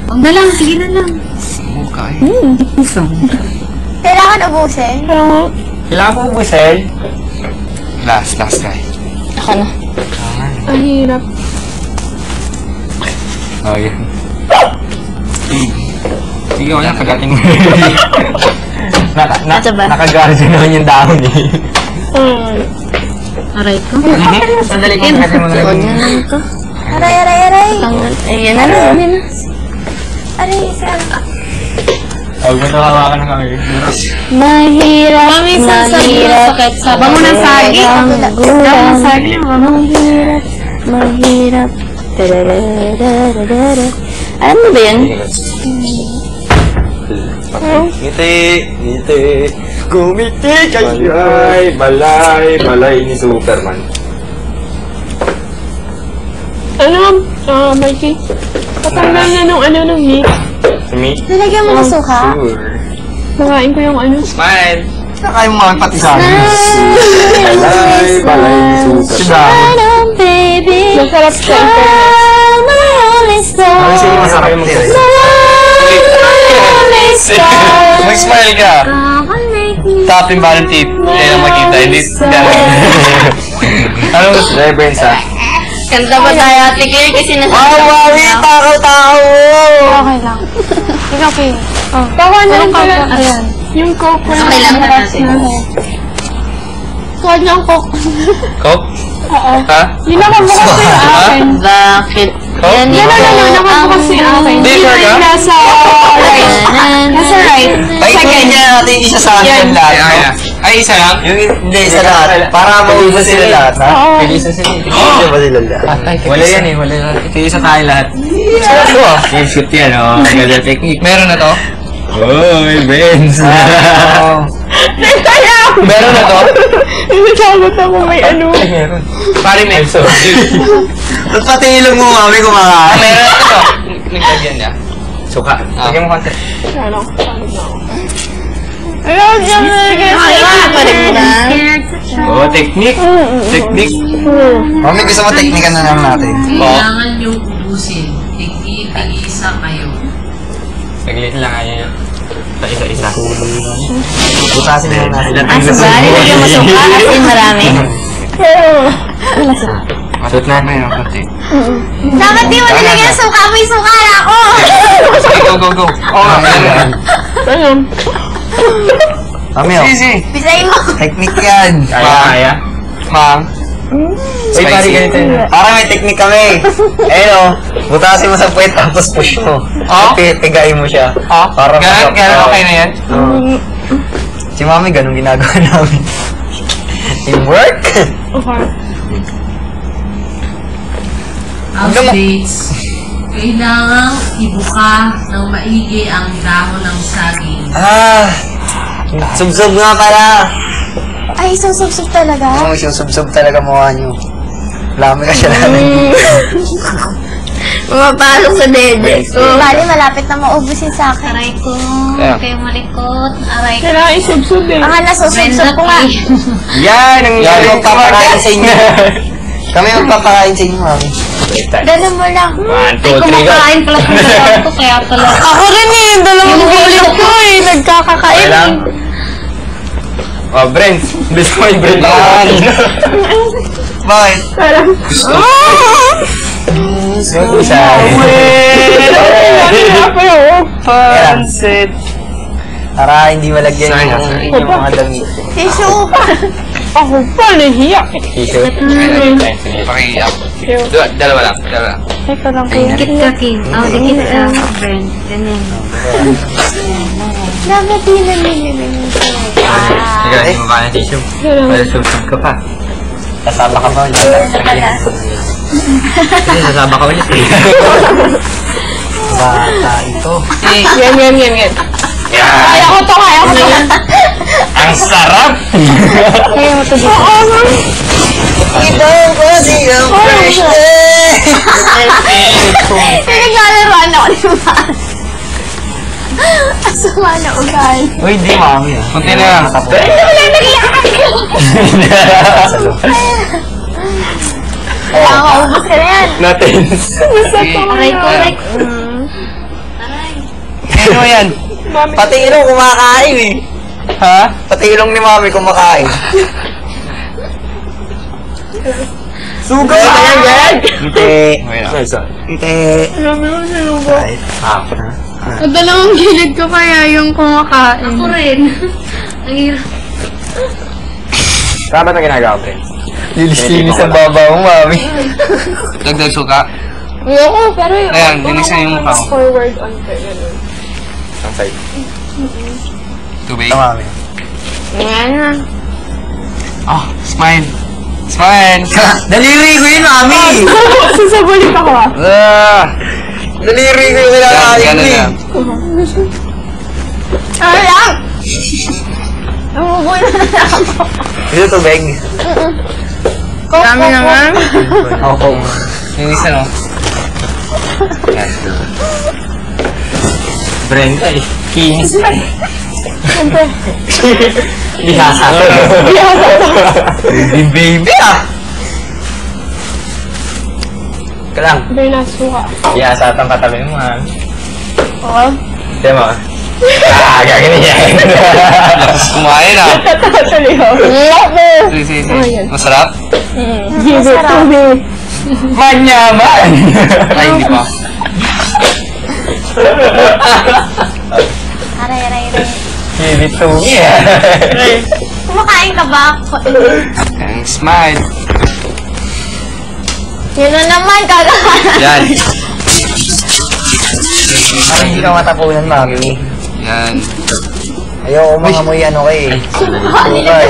Huwag na lang, sige na lang. Okay. Kailangan ubusin? Kailangan po ubusin? Last try. Ako na. Ang hirap. Oh, yun. Sige, wala, kagating mo. Nakagardo naman yung dahon eh. Aray ko. Sandali ko, kagating mo na Huwag na lang ito. Aray. Ayan na lang. Ayan na. Aray, saan? Huwag mo nawawakan ng kami. Mahirap. Mami, mahirap. Bango ng saging. Bango ng saging. Mahirap. Alam mo ba yan? Ngiti. Gumiti kayo ay balay ni Superman. Ano, Mikey? Patanggal na nung nung meat. Sumi? Nilagyan mo ng suka? Sure. Nakain ko yung Smile! Nakain mo pati sa amin. Balay ni Superman. Baby. Masarap siya. Ano siya yung masarap yung mag-smile ka. Top yung bottom tip. Kaya na makita. Hindi. Anong gusto? Reverence ha? Kanta ba tayo, Ate Claire? Kasi Wawi! Takaw! Okay lang. Okay. Baka na rin pala. Ayan. Yung coke ko Okay lang natin. Kuha niyo ang coke. Coke? Oo. Ha? Yun nakabukas ko yung akin. Bakit? Coke? Yan nakabukas ko yung akin. Hindi, sure ka? Nasa right. Nasa right. Ay, Second. niya natin isa sa akin lahat. Ay, isa lang? Hindi, isa lahat. Para maubos sila lahat, ha? Oo. Isa sila. Hindi ba sila lahat? Wala yan eh, wala yan. Ito isa tayo lahat. Ito ah. Yung shoot yan, oh. Ganda technique. Meron na to? Oy, Benz. Meron na to? Natakot ako may ano. Meron. Pari Menso. Ba't pati ilong mo, mami, kumakain? Meron na to. Naglagyan niya. Suka. Lagyan mo konti. Ano? Ayaw niya nalagay sa Oh, technique. Technique. Mami, gusto mo teknika na lang natin. Kailangan nyo ubusin. Tig-isa kayo. Saglit lang kaya yun. Sa isa-isa. Butasin na lang natin. Asa ba? Nilagyan mo suka? As in marami? Masut na yung konti. Dapat di mo nilagyan ng suka. May suka na ako. Sige, go. Oo nga, meron. Ano? Mami, oh. Easy. Bisayin mo. Technique yan. Kaya? Ma'am. Wait, pari ganito yun. Parang may technique kami. Ayun o. Butasin mo sa puwet tapos push mo. Pigain mo siya. Ganun okay na yan? Si Mami, ganun ginagawa namin. Teamwork? Okay. Updates. Kailangan ibuka ng maigi ang dahon ng saging. Sub-sub nga pala. Ay, susubsub talaga. Oo, sub-sub talaga mukha nyo. Lami ka siya namin. Pumapalok sa dede ko. Bali, malapit na maubusin sa akin. Aray ko. Kaya. Kayo malikot. Aray ko. Kailangan isubsub eh. Ang nasusubsub ko nga. Yan! Ang magpapakain sa inyo. Kami magpapakain sa inyo, Mami. Ganun mo lang. 1, 2, 3, go! Kumakain pala sa sarap ko, kaya pala. Ako rin eh. Dalawang ulit ko eh. Nagkakakain. Okay lang. Oh, Brent. Bilis mo yung Brent. Bakit? Parang, Isa. ako yung Pansit. Para hindi malagyan yung mga damit. Tissue. ako pa, nahiya. Tissue? Pakiyak. Dalawa lang. Teka lang ko. Dikit ka, Kim. Oh, dikit ka. Brent. Ganyan. Dapat din na nililin ko. Ikaw, hindi mo ba na tissue? Para susub ka pa. Sasaba ka ba ulit? Kasi sasaba ka ulit eh. Bata ito. Yan. Kaya ko to. Ang sarap! Kaya mo to dito. Oo, Ito ko siya fresh day! Nagkalaruan ako ni Mami. Asama na ugal. Uy, di mami ah. Kunti na lang. Tapos. Kailangan maubos ka na yan. Natin. Aray ko. Sino yan? Mami. Pati ilong kumakain eh. Ha? Pati ilong ni mami kumakain. Suga ba yan? Hindi. Hindi. Mami mo sinubo. Dalawang gilid ko kaya yung kumakain. Ako rin. Ang hirap. Tama na ginagawa ko rin. Lilis-lilis ang babaw mo, mami. Dagdag suka. Ayoko, pero yung... Ayan, linisan yung mukha ko. Forward on ka, gano'n. Ang side. Tubig. Tama, mami. Ayan na. Oh, smile. Smile. Daliri ko yun, mami! Sasabulit ako ah. Daliri ko yung kinakain Gano'n mo eh. yan. Ano lang? Umubo na ako. Ito tubig. Dami naman. Oo. Linisan o. Yan. Brenda eh. Kinis pa eh. Siyempre. Bihasa to. Baby ah. Ka lang. Very nice suka. Bihasa itong katabi mo ha. Oo. Diyan mo. Gagawin niya. Lakas kumain ah. Totally ho. Sige, sige. Masarap? Give it to me. Manyaman! Ay, hindi pa. Aray. Give it to me ah. Kumakain ka ba? Ayan, smile. Yun na naman, kagahan. Yan. Parang hindi ka matapunan, mami. Yan. Ayoko mangamoy ano kay. Sukay.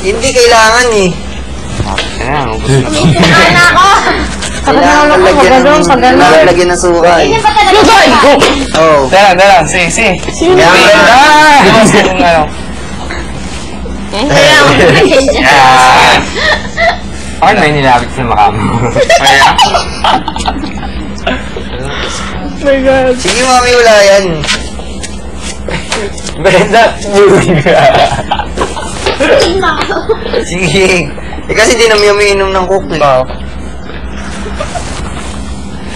Hindi kailangan eh. Ayan, ubos na to. Ano ako? Kailangan lalagyan ng sukay. Hindi pa talaga. Oo. Tara. Sige. Kaya ang ganda! Ubos na kung ano. Ah. Bakit may nilapit sa makamo? Kaya? Oh my God. Sige mami, wala yan. Brenda, sige. Eh kasi di namin umiinom ng coke ba?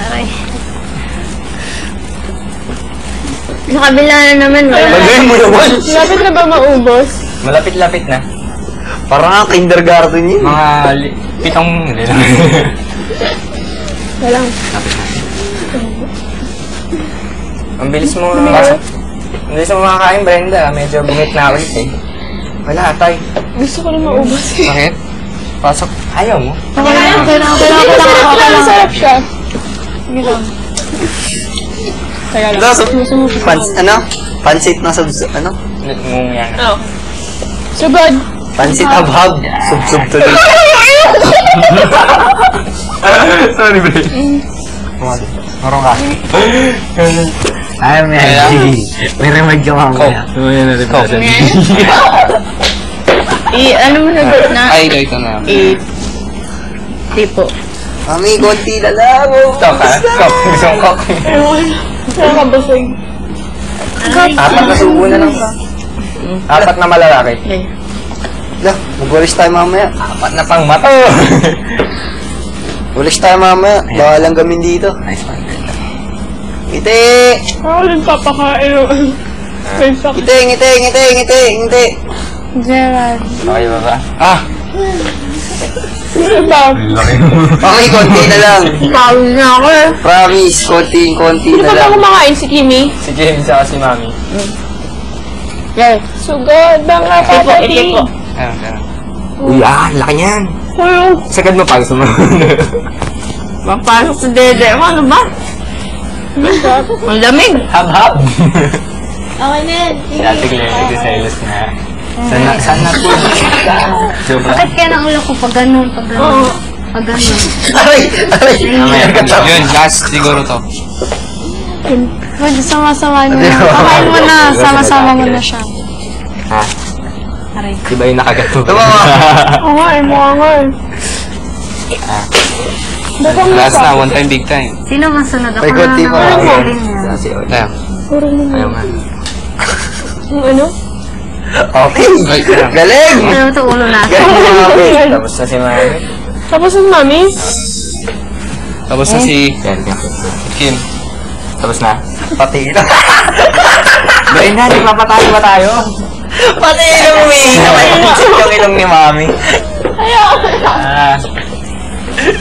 Aray. Sa kabila na naman, wala. Magaling mo naman. Lapit na ba maubos? Malapit-lapit na. Parang nga kindergarten yun. Mga pitong hindi lang. Wala. Ang bilis mo pasok. Ang bilis mo makakain, Brenda. Medyo bungit na ulit eh. Wala, tay. Gusto ko na maubos eh. Bakit? Pasok. Ayaw mo? Kailangan sarap siya. Sige lang. Teka lang. Pansit na sub, ano? Nung yan. Oh. Sugod. Pansit habhab. Sub tuloy. Sorry, Bre. Marong ka. Ay, may remedyo mamaya. Ano mo sagot na? Ay, ito na. Tipo. Mami, konti na lang. Ito ka? Gusto mong coke? Nakakabusog. Apat na subo na lang ka. Apat na malalaki. Lah, mag-walis tayo mamaya. Apat na pang mato. Walis tayo mamaya. Baka lang gamin dito. Nice one. Ngiti! Ako rin papakain. May sakit. Ngiti! Gerald. Okay ba ba? Ah! Ano ba? Mami, konti na lang. Pawis na ako eh. Promise, konti Hindi na pa ba lang. kumakain si Kimi? Si James saka si Mami. Yes. Sugod na nga kapatid. Ayan. Uy, laki niyan. Uy, Sagad mo pa, gusto mo. Magpasok sa dede mo, ano ba? Ang lamig. Hab-hab. Okay na yan. Si Ate Claire, nagsiselos na. Saan na po? Joke lang. Bakit kaya ng ulo ko pag ganun, pag ganun? Pag ganun. Aray! Mamaya. Yun, last siguro to. Pwede sama-sama nyo na. Pakain mo na. Sama-sama mo na siya. Ha? Aray. Di ba yung nakagato? Tama mo! oo nga eh, mukha nga eh. Last na, one time, big time. Sino masunod? Ako May na konti pa. naman. Galing niya. Ayan. Puro mo na. Ayaw nga. Yung ano? Okay! Galing! Ano ito ulo na? Galing si Mami. Tapos na si Mami. Tapos yung mami? Tapos na si Yan, yan. Kim. Tapos na? Pati ilong. Dahil na, nagpapatayo ba tayo? Pati ilong umiinom. Yung ilong ni Mami.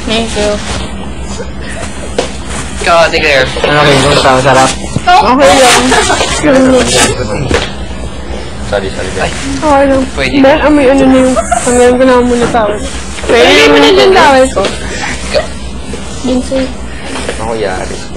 Thank you. Ikaw, declare. Ano kayo? Kung masarap? Okay lang. Sorry. Okay lang. Pwede. Dahil amoy ano na yung tanggalin ko na muna tawel. Pwede mo na yung tawel ko. Vincent. Ako yari.